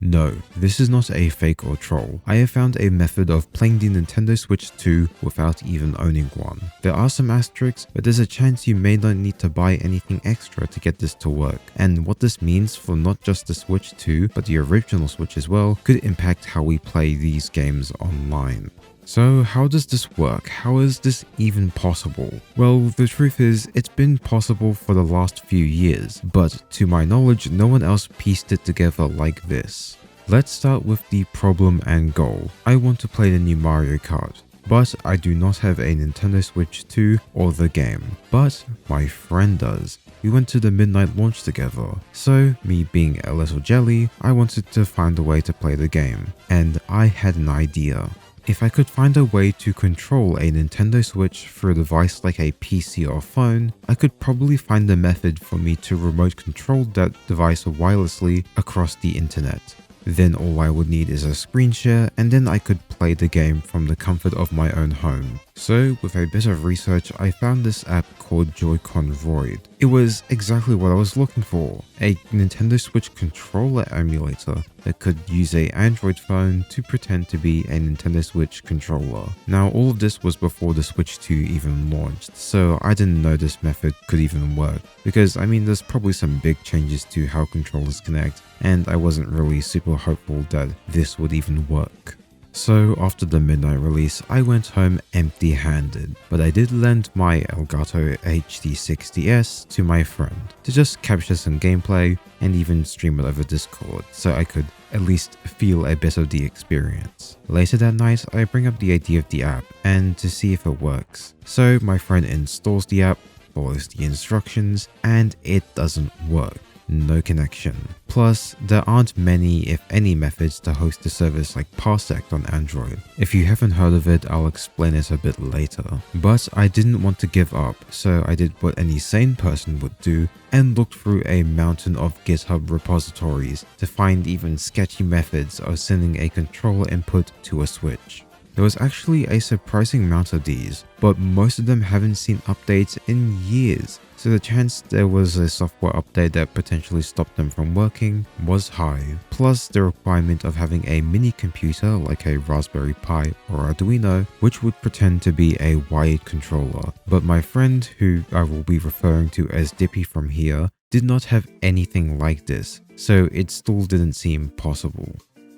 No, this is not a fake or troll. I have found a method of playing the Nintendo Switch 2 without even owning one. There are some asterisks, but there's a chance you may not need to buy anything extra to get this to work. And what this means for not just the Switch 2, but the original Switch as well, could impact how we play these games online. So how does this work? How is this even possible? Well, the truth is, it's been possible for the last few years, but to my knowledge, no one else pieced it together like this. Let's start with the problem and goal. I want to play the new Mario Kart, but I do not have a Nintendo Switch 2 or the game, but my friend does. We went to the midnight launch together, so me being a little jelly, I wanted to find a way to play the game, and I had an idea. If I could find a way to control a Nintendo Switch through a device like a PC or phone, I could probably find a method for me to remote control that device wirelessly across the internet. Then all I would need is a screen share, and then I could play the game from the comfort of my own home. So with a bit of research, I found this app called Joy-Con Void. It was exactly what I was looking for, a Nintendo Switch controller emulator that could use an Android phone to pretend to be a Nintendo Switch controller. Now all of this was before the Switch 2 even launched, so I didn't know this method could even work, because I mean there's probably some big changes to how controllers connect, and I wasn't really super hopeful that this would even work. So after the midnight release, I went home empty-handed, but I did lend my Elgato HD60S to my friend to just capture some gameplay and even stream it over Discord so I could at least feel a bit of the experience. Later that night, I bring up the idea of the app and to see if it works. So my friend installs the app, follows the instructions, and it doesn't work. No connection. Plus, there aren't many, if any, methods to host a service like Parsec on Android. If you haven't heard of it, I'll explain it a bit later. But I didn't want to give up, so I did what any sane person would do and looked through a mountain of GitHub repositories to find even sketchy methods of sending a controller input to a Switch. There was actually a surprising amount of these, but most of them haven't seen updates in years, so the chance there was a software update that potentially stopped them from working was high. Plus the requirement of having a mini computer like a Raspberry Pi or Arduino, which would pretend to be a wired controller. But my friend, who I will be referring to as Dippy from here, did not have anything like this, so it still didn't seem possible.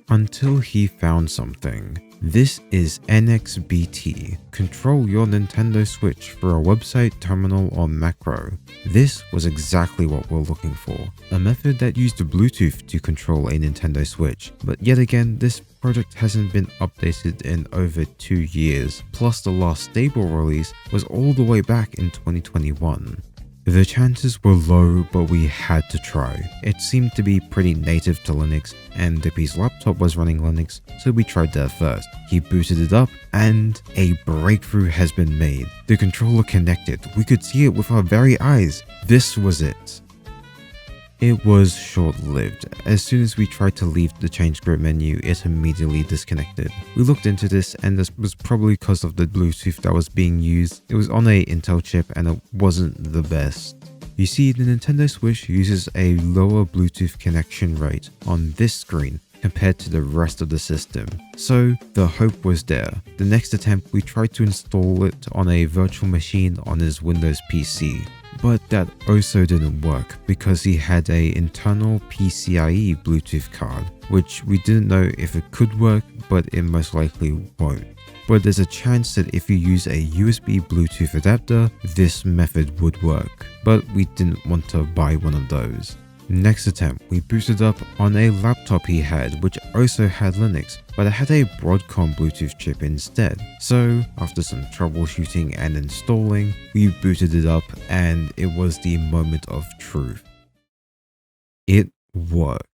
Until he found something. This is NXBT. Control your Nintendo Switch through a website, terminal, or macro. This was exactly what we're looking for. A method that used Bluetooth to control a Nintendo Switch. But yet again, this project hasn't been updated in over 2 years. Plus the last stable release was all the way back in 2021. The chances were low, but we had to try. It seemed to be pretty native to Linux, and Dippy's laptop was running Linux, so we tried that first. He booted it up, and a breakthrough has been made. The controller connected. We could see it with our very eyes. This was it. It was short-lived. As soon as we tried to leave the change script menu, it immediately disconnected. We looked into this, and this was probably because of the Bluetooth that was being used. It was on a Intel chip and it wasn't the best. You see, the Nintendo Switch uses a lower Bluetooth connection rate on this screen compared to the rest of the system. So the hope was there. The next attempt, we tried to install it on a virtual machine on his Windows PC. But that also didn't work because he had an internal PCIe Bluetooth card, which we didn't know if it could work, but it most likely won't. But there's a chance that if you use a USB Bluetooth adapter, this method would work, but we didn't want to buy one of those. Next attempt, we booted up on a laptop he had, which also had Linux, but it had a Broadcom Bluetooth chip instead. So after some troubleshooting and installing, we booted it up and it was the moment of truth. It worked.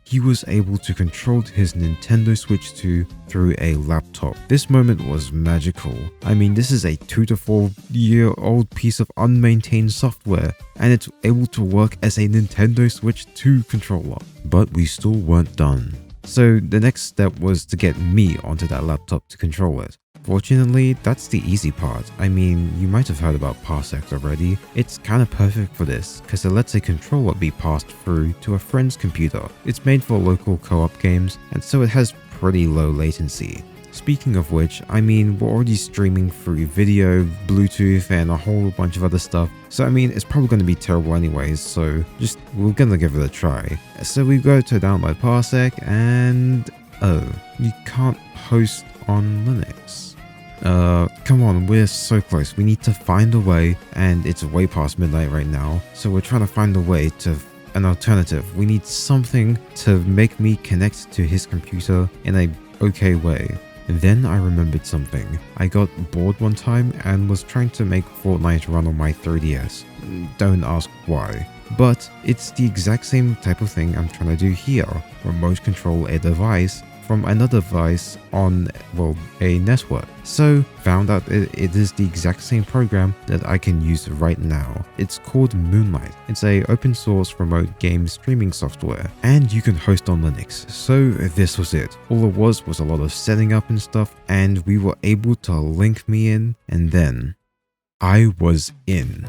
He was able to control his Nintendo Switch 2 through a laptop. This moment was magical. I mean, this is a 2 to 4 year old piece of unmaintained software, and it's able to work as a Nintendo Switch 2 controller. But we still weren't done. So the next step was to get me onto that laptop to control it. Fortunately, that's the easy part. I mean, you might have heard about parsecs already. It's kinda perfect for this, because it lets a controller be passed through to a friend's computer. It's made for local co-op games, and so it has pretty low latency. Speaking of which, I mean, we're already streaming through video, Bluetooth, and a whole bunch of other stuff. So I mean, it's probably going to be terrible anyways, so we're gonna give it a try. So we go to download parsec, and oh, you can't host on Linux. Come on, we're so close. We need to find a way, and it's way past midnight right now, so we're trying to find a way to an alternative. We need something to make me connect to his computer in a okay way. Then I remembered something. I got bored one time and was trying to make Fortnite run on my 3DS. Don't ask why. But it's the exact same type of thing I'm trying to do here. Remote control a device from another device on, well, a network. So found out it is the exact same program that I can use right now. It's called Moonlight. It's a open source remote game streaming software, and you can host on Linux. So this was it. All it was a lot of setting up and stuff, and we were able to link me in, and then I was in.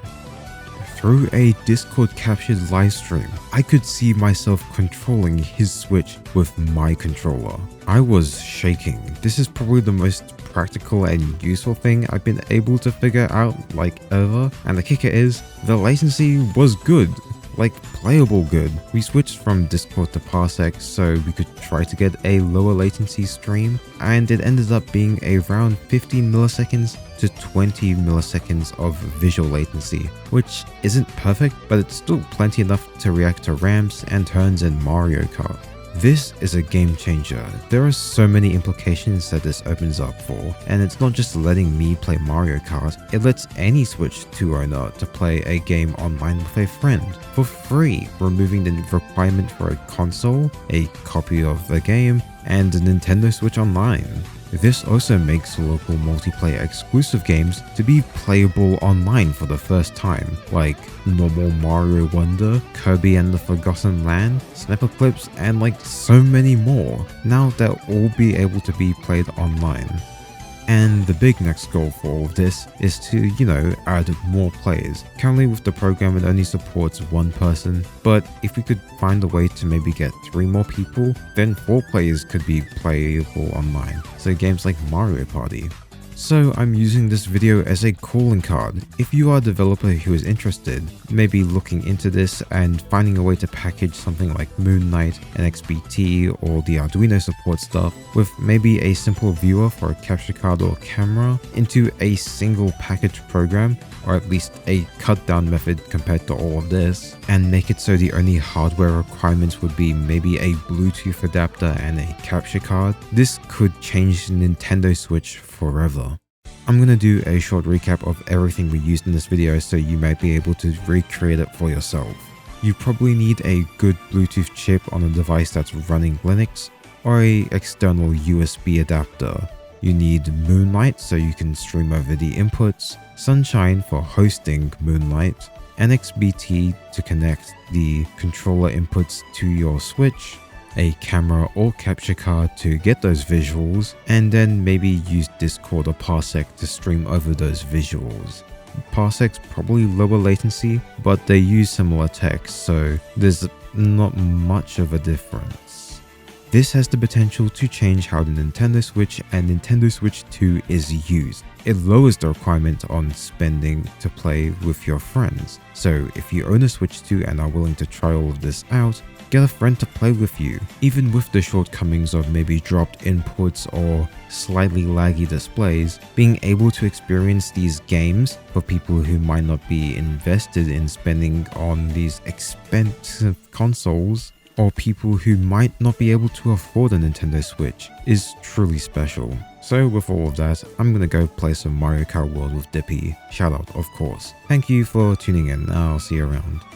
Through a Discord captured live stream, I could see myself controlling his Switch with my controller. I was shaking. This is probably the most practical and useful thing I've been able to figure out like ever. And the kicker is, the latency was good. Like playable good. We switched from Discord to Parsec so we could try to get a lower latency stream, and it ended up being around 15 milliseconds to 20 milliseconds of visual latency, which isn't perfect, but it's still plenty enough to react to ramps and turns in Mario Kart. This is a game changer. There are so many implications that this opens up for, and it's not just letting me play Mario Kart, it lets any Switch 2 owner to play a game online with a friend for free, removing the requirement for a console, a copy of the game, and a Nintendo Switch Online. This also makes local multiplayer exclusive games to be playable online for the first time, like normal Mario Wonder, Kirby and the Forgotten Land, Snap Eclipse, and like so many more. Now they'll all be able to be played online. And the big next goal for all of this is to, add more players. Currently with the program it only supports one person, but if we could find a way to maybe get 3 more people, then 4 players could be playable online. So games like Mario Party. So I'm using this video as a calling card. If you are a developer who is interested, maybe looking into this and finding a way to package something like Moonlight, NXBT, or the Arduino support stuff with maybe a simple viewer for a capture card or camera into a single package program, or at least a cut down method compared to all of this, and make it so the only hardware requirements would be maybe a Bluetooth adapter and a capture card, this could change the Nintendo Switch forever. I'm going to do a short recap of everything we used in this video so you might be able to recreate it for yourself. You probably need a good Bluetooth chip on a device that's running Linux, or a external USB adapter. You need Moonlight so you can stream over the inputs, Sunshine for hosting Moonlight, NXBT to connect the controller inputs to your Switch, a camera or capture card to get those visuals, and then maybe use Discord or Parsec to stream over those visuals. Parsec's probably lower latency, but they use similar tech, so there's not much of a difference. This has the potential to change how the Nintendo Switch and Nintendo Switch 2 is used. It lowers the requirement on spending to play with your friends. So if you own a Switch 2 and are willing to try all of this out, get a friend to play with you. Even with the shortcomings of maybe dropped inputs or slightly laggy displays, being able to experience these games for people who might not be invested in spending on these expensive consoles, or people who might not be able to afford a Nintendo Switch, is truly special. So with all of that, I'm gonna go play some Mario Kart World with Dippy. Shout out, of course. Thank you for tuning in, I'll see you around.